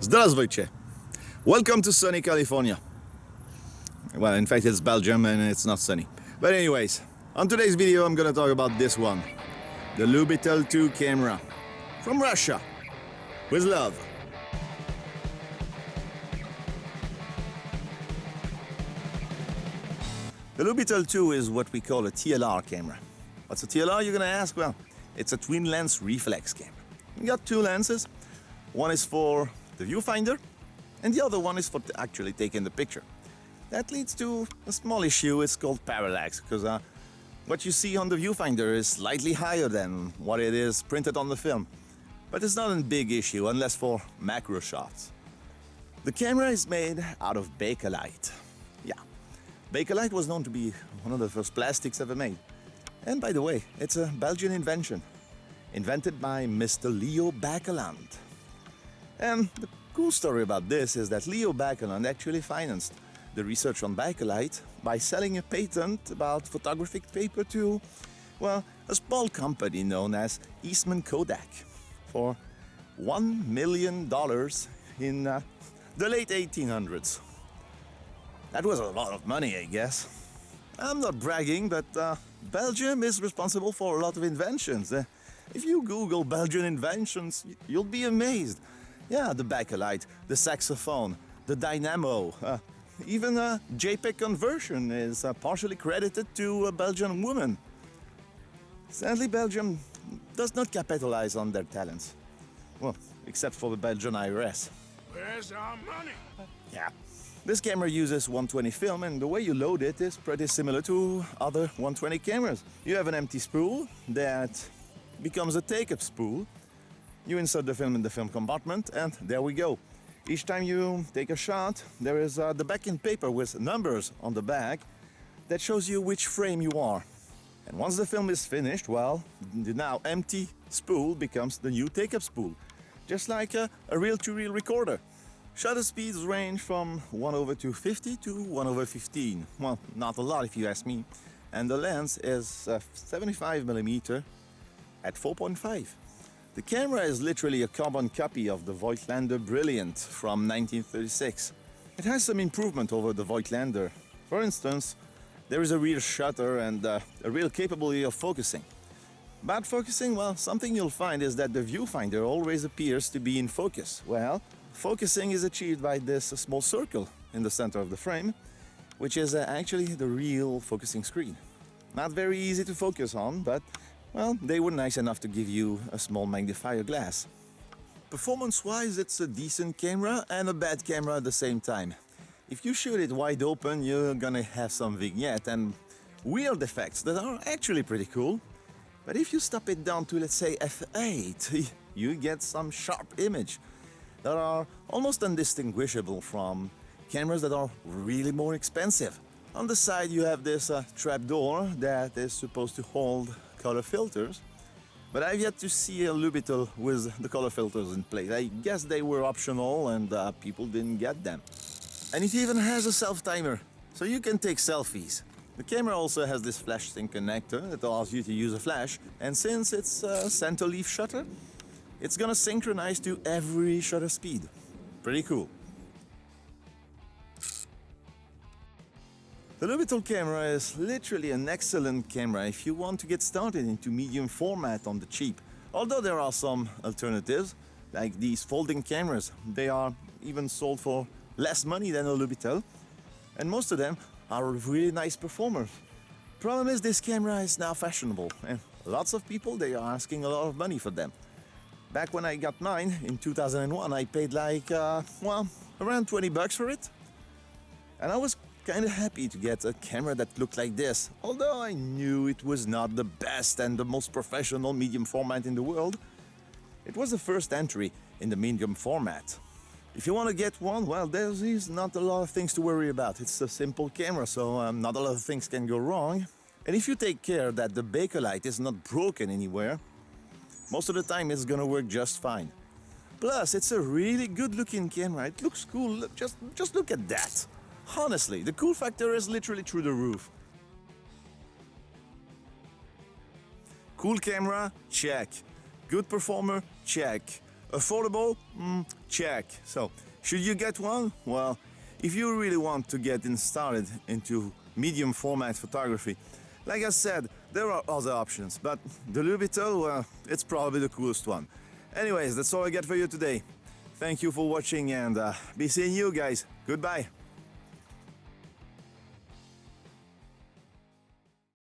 Zdravstvuyte. Welcome to sunny California. Well, in fact, it's Belgium and it's not sunny. But anyways, on today's video, I'm gonna talk about this one. The Lubitel 2 camera. From Russia. With love. The Lubitel 2 is what we call a TLR camera. What's a TLR, you're gonna ask? Well, it's a twin lens reflex camera. We got two lenses. One is for the viewfinder, and the other one is for actually taking the picture. That leads to a small issue. It's called parallax, because what you see on the viewfinder is slightly higher than what it is printed on the film. But it's not a big issue unless for macro shots. The camera is made out of bakelite. Yeah, bakelite was known to be one of the first plastics ever made. And by the way, it's a Belgian invention, invented by Mr. Leo Bakeland. And the cool story about this is that Leo Bakeland actually financed the research on bakelite by selling a patent about photographic paper to, well, a small company known as Eastman Kodak for $1 million in the late 1800s. That was a lot of money, I guess. I'm not bragging, but Belgium is responsible for a lot of inventions. If you Google Belgian inventions, you'll be amazed. Yeah, the bakelite, the saxophone, the dynamo, even a JPEG conversion is partially credited to a Belgian woman. Sadly, Belgium does not capitalize on their talents. Well, except for the Belgian IRS. Where's our money? Yeah. This camera uses 120 film, and the way you load it is pretty similar to other 120 cameras. You have an empty spool that becomes a take-up spool. You insert the film in the film compartment, and there we go. Each time you take a shot, there is the backing paper with numbers on the back that shows you which frame you are. And once the film is finished, well, the now empty spool becomes the new take-up spool, just like a reel-to-reel recorder. Shutter speeds range from 1/250 to 1/15. Well, not a lot if you ask me. And the lens is 75mm at 4.5. The camera is literally a carbon copy of the Voigtlander Brilliant from 1936. It has some improvement over the Voigtlander. For instance, there is a rear shutter and a real capability of focusing. Bad focusing, well, something you'll find is that the viewfinder always appears to be in focus. Well, focusing is achieved by this small circle in the center of the frame, which is actually the real focusing screen. Not very easy to focus on, but well, they were nice enough to give you a small magnifier glass. Performance-wise, it's a decent camera and a bad camera at the same time. If you shoot it wide open, you're gonna have some vignette and weird effects that are actually pretty cool. But if you stop it down to, let's say, f8, you get some sharp image that are almost undistinguishable from cameras that are really more expensive. On the side, you have this trapdoor that is supposed to hold color filters, but I've yet to see a Lubitel with the color filters in place. I guess they were optional and people didn't get them. And it even has a self-timer, so you can take selfies. The camera also has this flash sync connector that allows you to use a flash, and since it's a center leaf shutter, it's gonna synchronize to every shutter speed. Pretty cool. The Lubitel camera is literally an excellent camera if you want to get started into medium format on the cheap. Although there are some alternatives, like these folding cameras. They are even sold for less money than a Lubitel, and most of them are really nice performers. Problem is, this camera is now fashionable, and lots of people, they are asking a lot of money for them. Back when I got mine in 2001, I paid like, well, around 20 bucks for it. And I was kind of happy to get a camera that looked like this, although I knew it was not the best and the most professional medium format in the world. It was the first entry in the medium format. If you want to get one, well, there's not a lot of things to worry about. It's a simple camera, so not a lot of things can go wrong. And if you take care that the bakelite is not broken anywhere, most of the time it's gonna work just fine. Plus, it's a really good-looking camera. It looks cool. Just look at that. Honestly, the cool factor is literally through the roof. Cool camera? Check. Good performer? Check. Affordable? Check. So, should you get one? Well, if you really want to get started into medium format photography, like I said, there are other options, but the Lubitel, well, it's probably the coolest one. Anyways, that's all I got for you today. Thank you for watching, and be seeing you guys. Goodbye.